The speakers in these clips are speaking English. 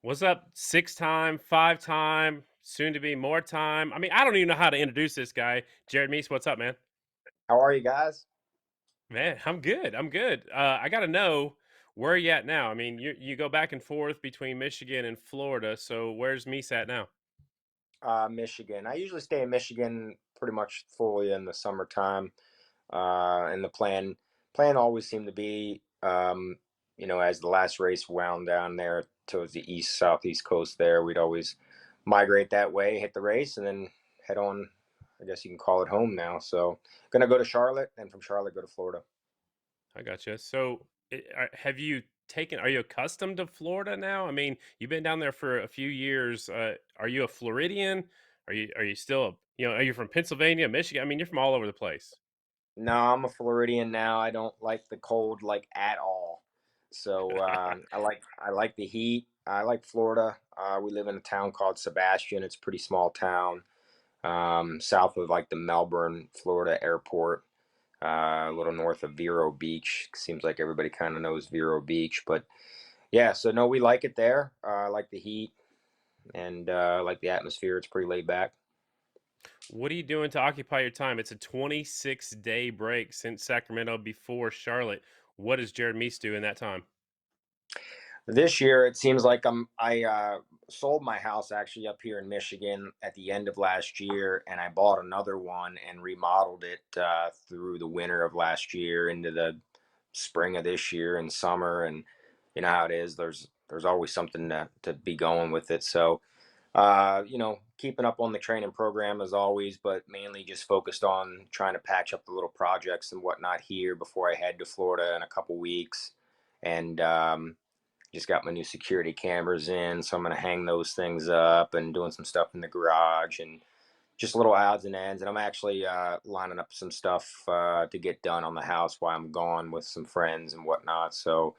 What's up? 6 time, 5 time, soon to be more time. I mean, I don't even know how to introduce this guy. Jared Mees, what's up, man? How are you guys? Man, I'm good. I'm good. I got to know where are you at now? I mean, you go back and forth between Michigan and Florida. So where's Mees at now? Michigan. I usually stay in Michigan pretty much fully in the summertime. And the plan always seemed to be, as the last race wound down there towards the southeast coast there, we'd always migrate that way, hit the race, and then head on. I guess you can call it home now. So, gonna go to Charlotte, and from Charlotte go to Florida. I gotcha. So have you taken? Are you accustomed to Florida now? I mean, you've been down there for a few years. Are you a Floridian? Are you still? Are you from Pennsylvania, Michigan? I mean, you're from all over the place. No, I'm a Floridian now. I don't like the cold like at all. So I like the heat. I like Florida. We live in a town called Sebastian. It's a pretty small town, south of like the Melbourne, Florida airport, a little north of Vero Beach. Seems like everybody kind of knows Vero Beach, but yeah. So no, we like it there. I like the heat and I like the atmosphere. It's pretty laid back. What are you doing to occupy your time? It's a 26-day break since Sacramento before Charlotte. What does Jared Meese do in that time? This year, it seems like I sold my house actually up here in Michigan at the end of last year, and I bought another one and remodeled it through the winter of last year into the spring of this year and summer. And you know how it is. There's always something to be going with it. So keeping up on the training program as always, but mainly just focused on trying to patch up the little projects and whatnot here before I head to Florida in a couple weeks. And just got my new security cameras in, so I'm gonna hang those things up and doing some stuff in the garage and just little odds and ends. And I'm actually lining up some stuff to get done on the house while I'm gone with some friends and whatnot. So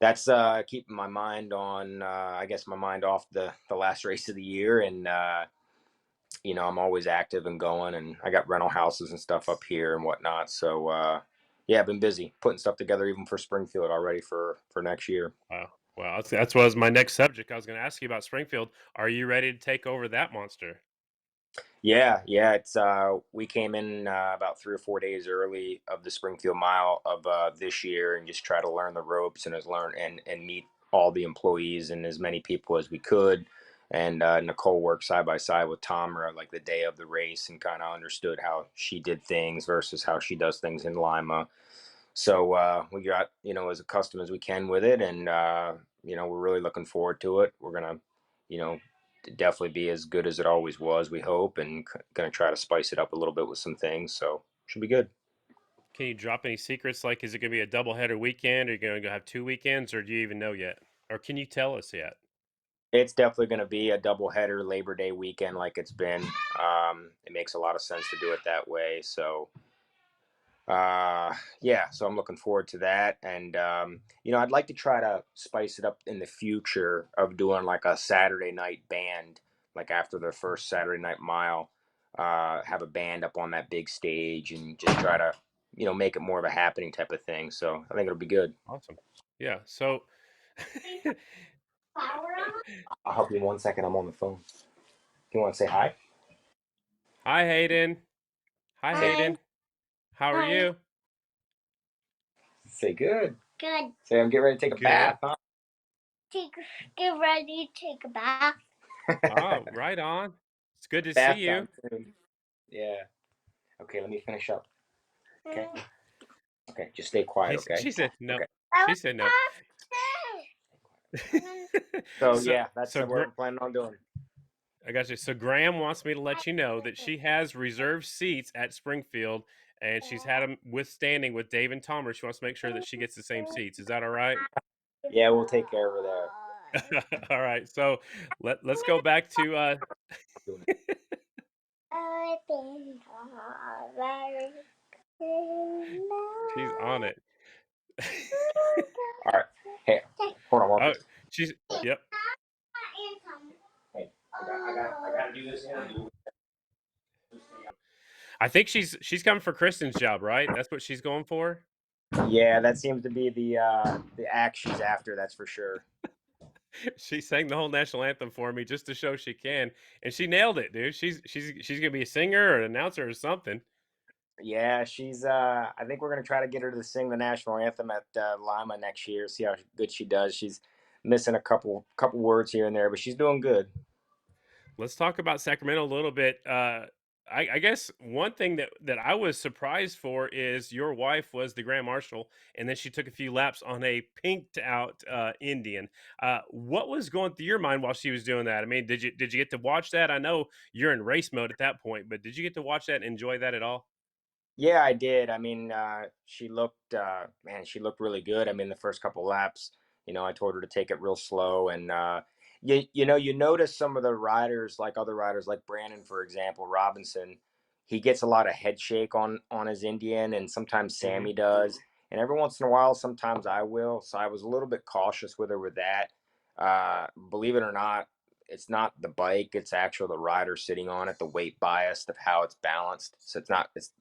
that's keeping my mind on, I guess, my mind off the last race of the year. And I'm always active and going. And I got rental houses and stuff up here and whatnot. So yeah, I've been busy putting stuff together even for Springfield already for next year. Wow. Wow. That's what was my next subject. I was going to ask you about Springfield. Are you ready to take over that monster? Yeah, yeah. It's we came in about 3 or 4 days early of the Springfield Mile of this year, and just try to learn the ropes and as learn and meet all the employees and as many people as we could. And Nicole worked side by side with Tamara like the day of the race and kind of understood how she did things versus how she does things in Lima. So we got as accustomed as we can with it, and we're really looking forward to it. We're gonna you know definitely be as good as it always was, we hope, and gonna try to spice it up a little bit with some things. So should be good. Can you drop any secrets? Like, is it going to be a doubleheader weekend? Are you going to have 2 weekends, or do you even know yet? Or can you tell us yet? It's definitely going to be a double header Labor Day weekend like it's been. It makes a lot of sense to do it that way. So yeah, so I'm looking forward to that. And I'd like to try to spice it up in the future of doing like a Saturday night band, like after the first Saturday night mile, have a band up on that big stage and just try to make it more of a happening type of thing. So I think it'll be good. Awesome. Yeah. So, I'll help you in 1 second. I'm on the phone. You want to say hi? hi, Hayden. Hi, Hi. Hayden. How are Hi. you? Say good. Good. Say I'm getting ready to take a Good. bath, huh? Take, get ready to take a bath. Oh, right on. It's good to see Bath you. time soon. Yeah. Okay, let me finish up. Okay. Mm. Okay, just stay quiet, okay? She said no. Okay. I She want said no. pasta. And then So so, yeah, that's so what we're planning on doing. I got you. So Graham wants me to let you know that she has reserved seats at Springfield, and she's had them withstanding with Dave and Tomer. She wants to make sure that she gets the same seats. Is that all right? Yeah, we'll take care of her there. All right. So let's go back to Doing it. I've been very she's on it. All right. Hey, hold on, Oh, Marcus. she's yep. Hey, I gotta do this interview. I think she's coming for Kristen's job, right? That's what she's going for. Yeah, that seems to be the act she's after. That's for sure. She sang the whole national anthem for me just to show she can, and she nailed it, dude. She's gonna be a singer or an announcer or something. Yeah, she's. I think we're gonna try to get her to sing the national anthem at Lima next year. See how good she does. She's missing a couple words here and there, but she's doing good. Let's talk about Sacramento a little bit. I guess one thing that I was surprised for is your wife was the grand marshal, and then she took a few laps on a pinked out Indian. What was going through your mind while she was doing that? I mean, did you get to watch that? I know you're in race mode at that point, but did you get to watch that and enjoy that at all? Yeah, I did. I mean, she looked, man, she looked really good. I mean, the first couple laps, I told her to take it real slow, and you notice some of the riders, like other riders, like Brandon, for example, Robinson, he gets a lot of head shake on his Indian, and sometimes Hmm. Sammy does, and every once in a while, sometimes I will. So I was a little bit cautious with her with that. Believe it or not, it's not the bike; it's actually the rider sitting on it, the weight bias of how it's balanced. So it's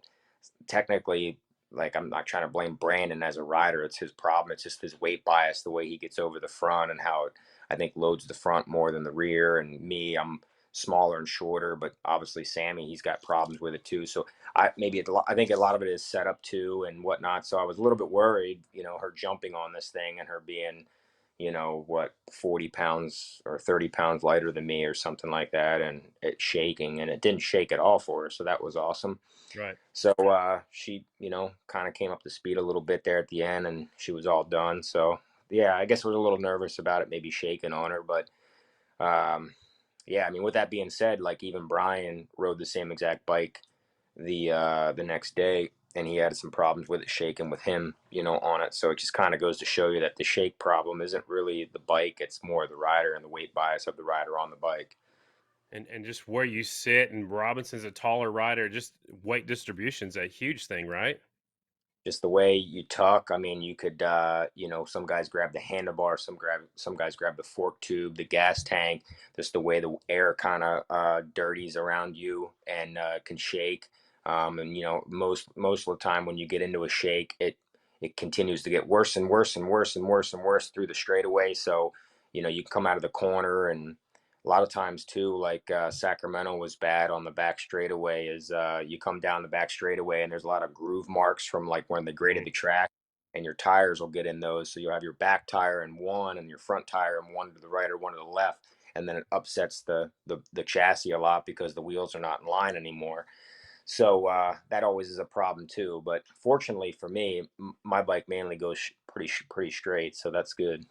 technically, like, I'm not trying to blame Brandon as a rider. It's his problem. It's just his weight bias, the way he gets over the front and how it, I think, loads the front more than the rear. And me, I'm smaller and shorter, but obviously Sammy, he's got problems with it too. So I think a lot of it is set up too and whatnot. So I was a little bit worried, her jumping on this thing and her being, what, 40 pounds or 30 pounds lighter than me or something like that, and it shaking, and it didn't shake at all for her. So that was awesome. Right. So she, kind of came up to speed a little bit there at the end, and she was all done. So yeah, I guess I was a little nervous about it, maybe shaking on her, but um, yeah. I mean, with that being said, like even Brian rode the same exact bike the next day, and he had some problems with it shaking with him, on it. So it just kind of goes to show you that the shake problem isn't really the bike; it's more the rider and the weight bias of the rider on the bike. And just where you sit, and Robinson's a taller rider. Just weight distribution's a huge thing, right? Just the way you tuck. I mean, you could, some guys grab the handlebar, some guys grab the fork tube, the gas tank. Just the way the air kind of dirties around you and can shake. And most of the time when you get into a shake, it continues to get worse and worse and worse and worse and worse through the straightaway. So you come out of the corner, and a lot of times too, like Sacramento was bad on the back straightaway. Is you come down the back straightaway and there's a lot of groove marks from like when they graded Mm. the track, and your tires will get in those. So you'll have your back tire in one and your front tire in one to the right or one to the left, and then it upsets the chassis a lot because the wheels are not in line anymore. So that always is a problem too. But fortunately for me, my bike mainly goes pretty straight, so that's good.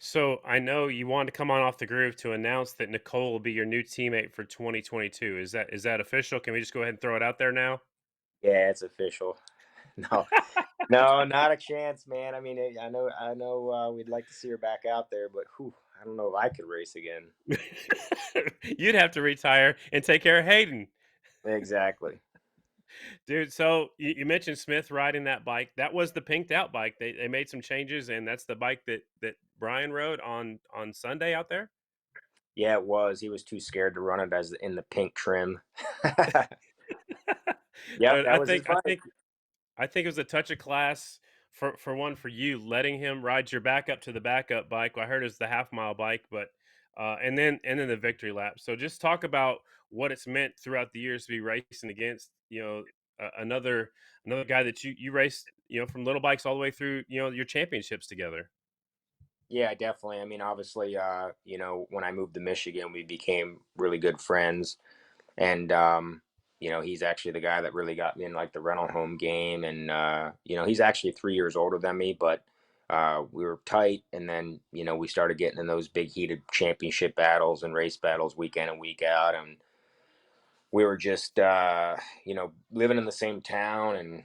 So I know you wanted to come on off the groove to announce that Nicole will be your new teammate for 2022. Is that official? Can we just go ahead and throw it out there now? Yeah, it's official. No, no, not a chance, man. I mean, I know, we'd like to see her back out there, but whew, I don't know if I could race again. You'd have to retire and take care of Hayden. Exactly. Dude, so you mentioned Smith riding that bike. That was the pinked out bike. They made some changes, and that's the bike that Brian rode on Sunday out there. Yeah, it was. He was too scared to run it as in the pink trim. Yep, But that I was his think I bike. think I think it was a touch of class for one for you, letting him ride your backup to the backup bike. Well, I heard it's the half mile bike, but and then the victory lap. So just talk about what it's meant throughout the years to be racing against another guy that you raced from little bikes all the way through your championships together. Yeah, definitely. I mean, obviously, when I moved to Michigan, we became really good friends. And he's actually the guy that really got me in like the rental home game. And he's actually 3 years older than me, but we were tight. And then we started getting in those big heated championship battles and race battles week in and week out, and we were just living in the same town, and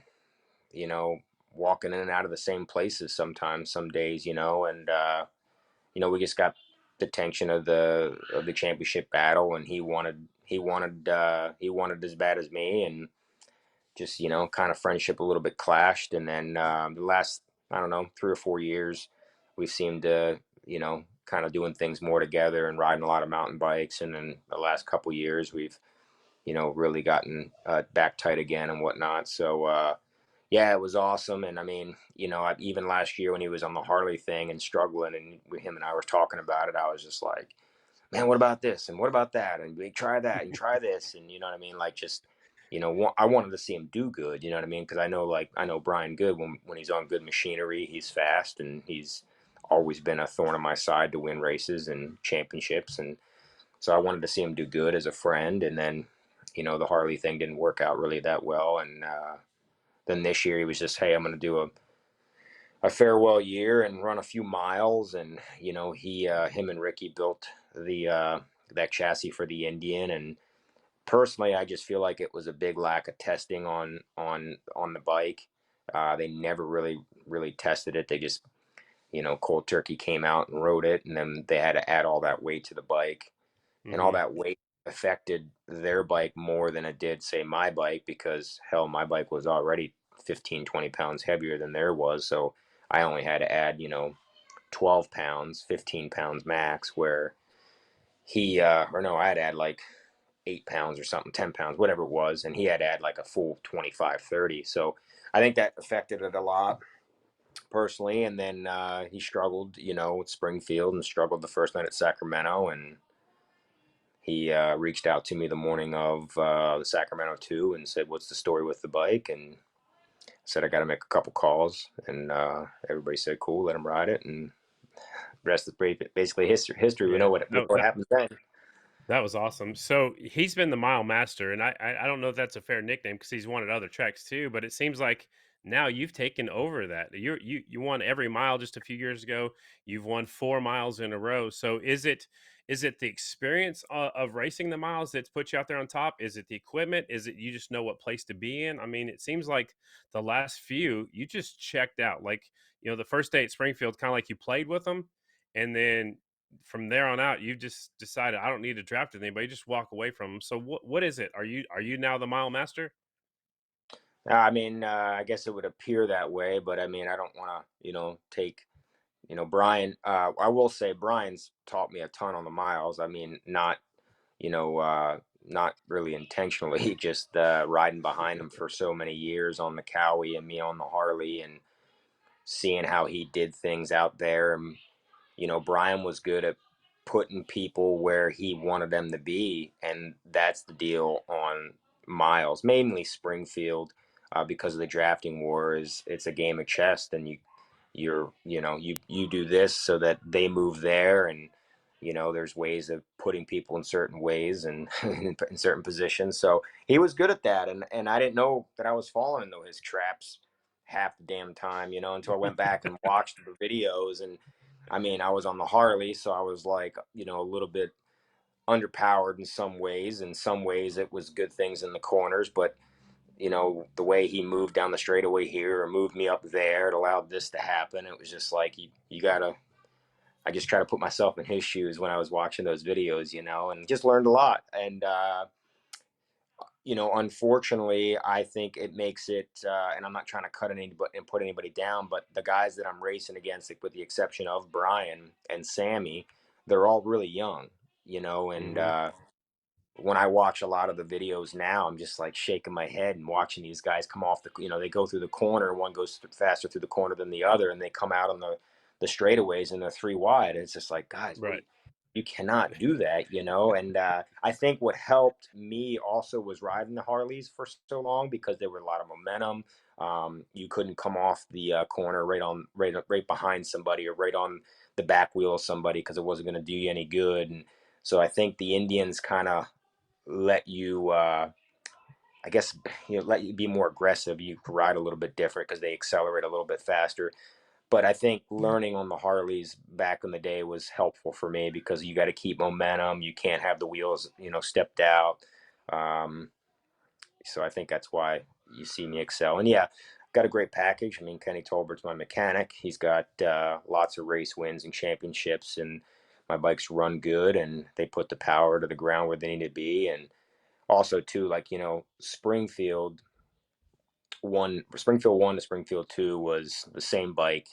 you know walking in and out of the same places sometimes, some days, and we just got the tension of the championship battle, and he wanted as bad as me, and just kind of friendship a little bit clashed, and then the last, I don't know, 3 or 4 years, we've seemed to kind of doing things more together and riding a lot of mountain bikes, and then the last couple years we've really gotten back tight again and whatnot. So Yeah, it was awesome. And I mean, even last year when he was on the Harley thing and struggling, and him and I were talking about it, I was just like, man, what about this and what about that? And we try that and try this, and you know what I mean? Like, just, I wanted to see him do good. You know what I mean? Because I know Brian good when he's on good machinery, he's fast, and he's always been a thorn in my side to win races and championships. And so I wanted to see him do good as a friend. And then, the Harley thing didn't work out really that well. And then this year he was just, hey, I'm going to do a farewell year and run a few miles. And him and Ricky built the that chassis for the Indian. And personally, I just feel like it was a big lack of testing on the bike. They never really tested it. They just, cold turkey came out and rode it, and then they had to add all that weight to the bike, and all Hmm. that weight affected their bike more than it did, say, my bike, because hell, my bike was already 15, 20 pounds heavier than there was. So I only had to add, 12 pounds, 15 pounds max, where or no, I had to add like 8 pounds or something, 10 pounds, whatever it was. And he had to add like a full 25, 30. So I think that affected it a lot personally. And then he struggled, with Springfield, and struggled the first night at Sacramento. And he reached out to me the morning of the Sacramento 2 and said, "What's the story with the bike?" And I said, "I got to make a couple calls." And everybody said, "Cool, let him ride it." And the rest is basically history. History. We know Yeah. what happens then. That was awesome. So he's been the mile master, and I don't know if that's a fair nickname because he's won at other tracks too. But it seems like now you've taken over that. You won every mile just a few years ago. You've won 4 miles in a row. So is it the experience of racing the miles that's put you out there on top? Is it the equipment? Is it you just know what place to be in? I mean, it seems like the last few you just checked out. Like the first day at Springfield, kind of like you played with them, and then from there on out, you've just decided I don't need to draft with anybody. Just walk away from them. So what is it? Are you now the mile master? I mean, I guess it would appear that way, but I mean, I don't want to, take, Brian. I will say Brian's taught me a ton on the miles. I mean, not really intentionally, just riding behind him for so many years on the Cowie and me on the Harley, and seeing how he did things out there. And Brian was good at putting people where he wanted them to be, and that's the deal on miles, mainly Springfield, because of the drafting war. Is It's a game of chess, and you do this so that they move there. And there's ways of putting people in certain ways and in certain positions. So he was good at that, and I didn't know that I was falling into his traps half the damn time, until I went back and watched the videos. And I mean, I was on the Harley, so I was like, a little bit underpowered in some ways. In some ways, it was good things in the corners, but the way he moved down the straightaway here or moved me up there, it allowed this to happen. It was just like, you gotta. I just try to put myself in his shoes when I was watching those videos, and just learned a lot. And unfortunately, I think it makes it, and I'm not trying to cut anybody and put anybody down, but the guys that I'm racing against, like, with the exception of Brian and Sammy, they're all really young, and Hmm. when I watch a lot of the videos now, I'm just like shaking my head and watching these guys come off they go through the corner. One goes faster through the corner than the other, and they come out on the straightaways and they're three wide. And it's just like, guys, Right. you cannot do that. And I think what helped me also was riding the Harleys for so long, because there were a lot of momentum. You couldn't come off the corner right behind somebody, or right on the back wheel of somebody, because it wasn't going to do you any good. And so I think the Indians kind of let you I guess let you be more aggressive. You can ride a little bit different because they accelerate a little bit faster. But I think learning on the Harleys back in the day was helpful for me, because you got to keep momentum. You can't have the wheels stepped out. um, so I think that's why you see me excel. And yeah, got a great package. I mean, Kenny Tolbert's my mechanic. He's got lots of race wins and championships, and my bikes run good, and they put the power to the ground where they need to be. And also too, like, Springfield 1 to Springfield 2 was the same bike,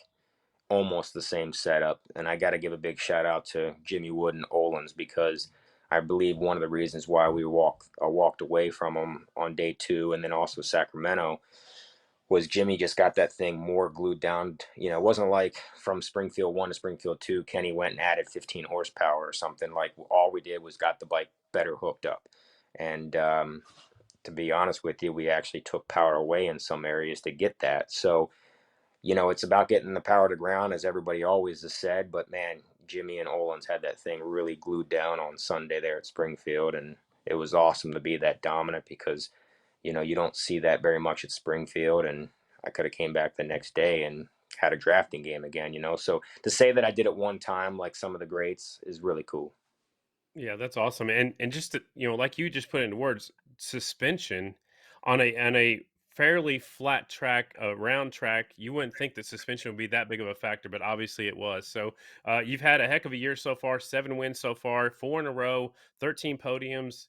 almost the same setup. And I got to give a big shout out to Jimmy Wood and Olins, because I believe one of the reasons why we walked away from them on day 2, and then also Sacramento, was Jimmy just got that thing more glued down. It wasn't like from Springfield 1 to Springfield 2, Kenny went and added 15 horsepower or something. Like all we did was got the bike better hooked up. And to be honest with you, we actually took power away in some areas to get that. So, it's about getting the power to ground, as everybody always has said. But man, Jimmy and Olins had that thing really glued down on Sunday there at Springfield. And it was awesome to be that dominant because you don't see that very much at Springfield. And I could have came back the next day and had a drafting game again. So to say that I did it one time like some of the greats is really cool. Yeah, that's awesome. And just to, like you just put into words, suspension on a fairly flat track, a round track, you wouldn't think that suspension would be that big of a factor, but obviously it was. So you've had a heck of a year so far, 7 wins so far, four in a row, 13 podiums,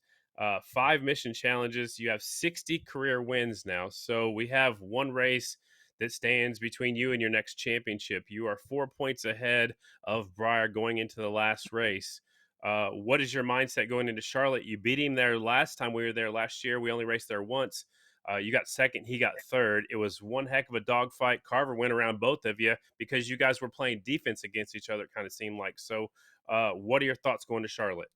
five mission challenges. You have 60 career wins now. So we have one race that stands between you and your next championship. You are 4 points ahead of Breyer going into the last race. What is your mindset going into Charlotte? You beat him there last time we were there last year. We only raced there once. You got second, he got third. It was one heck of a dogfight. Carver went around both of you because you guys were playing defense against each other, it kind of seemed like. So, what are your thoughts going to Charlotte?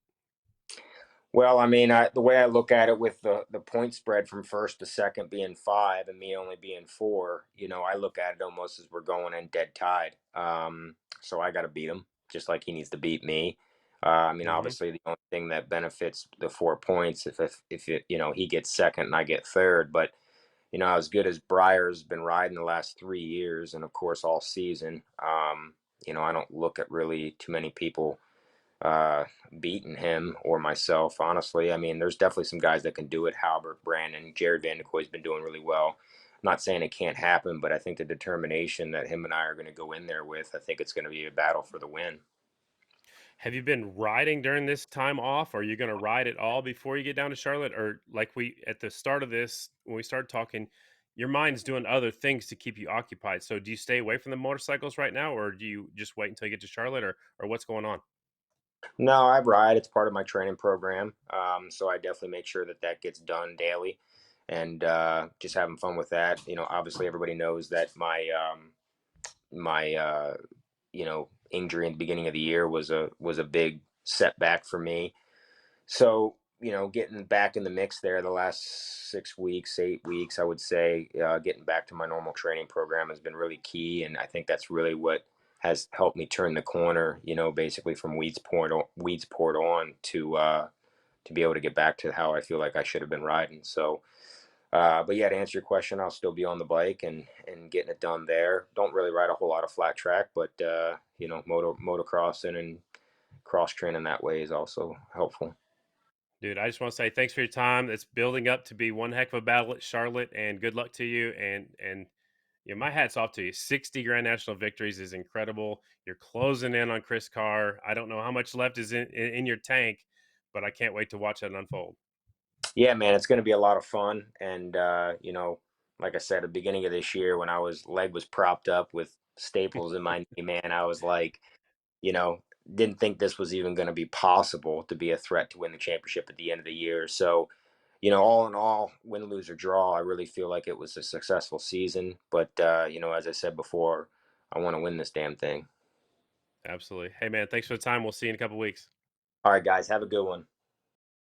Well, I mean, the way I look at it with the point spread from first to second being five and me only being four, I look at it almost as we're going in dead tied. So I got to beat him, just like he needs to beat me. I mean, Hmm. obviously, the only thing that benefits the 4 points if he gets second and I get third. But as good as Breyer's been riding the last 3 years, and of course all season, I don't look at really too many people uh, beating him or myself, honestly. I mean, there's definitely some guys that can do it. Halbert, Brandon, Jared Van has been doing really well. I'm not saying it can't happen, but I think the determination that him and I are going to go in there with, I think it's going to be a battle for the win. Have you been riding during this time off? Are you going to ride at all before you get down to Charlotte? Or like we at the start of this, when we started talking, your mind's doing other things to keep you occupied. So do you stay away from the motorcycles right now, or do you just wait until you get to Charlotte, or what's going on? No, I ride. It's part of my training program. So I definitely make sure that that gets done daily and just having fun with that. Obviously everybody knows that my injury in the beginning of the year was a big setback for me. So, getting back in the mix there the last 6 weeks, 8 weeks, I would say, getting back to my normal training program has been really key. And I think that's really what has helped me turn the corner, basically from Weedsport on to be able to get back to how I feel like I should have been riding. So, but yeah, to answer your question, I'll still be on the bike and getting it done there. Don't really ride a whole lot of flat track, but, motocrossing and cross training that way is also helpful. Dude, I just want to say thanks for your time. It's building up to be one heck of a battle at Charlotte, and good luck to you. And my hat's off to you. 60 Grand National victories is incredible. You're closing in on Chris Carr. I don't know how much left is in your tank, but I can't wait to watch that unfold. Yeah, man, it's going to be a lot of fun. And, like I said, at the beginning of this year, when leg was propped up with staples in my knee, man, I was like, you know, didn't think this was even going to be possible to be a threat to win the championship at the end of the year. So, all in all, win, lose, or draw, I really feel like it was a successful season. But, as I said before, I want to win this damn thing. Absolutely. Hey, man, thanks for the time. We'll see you in a couple weeks. All right, guys, have a good one.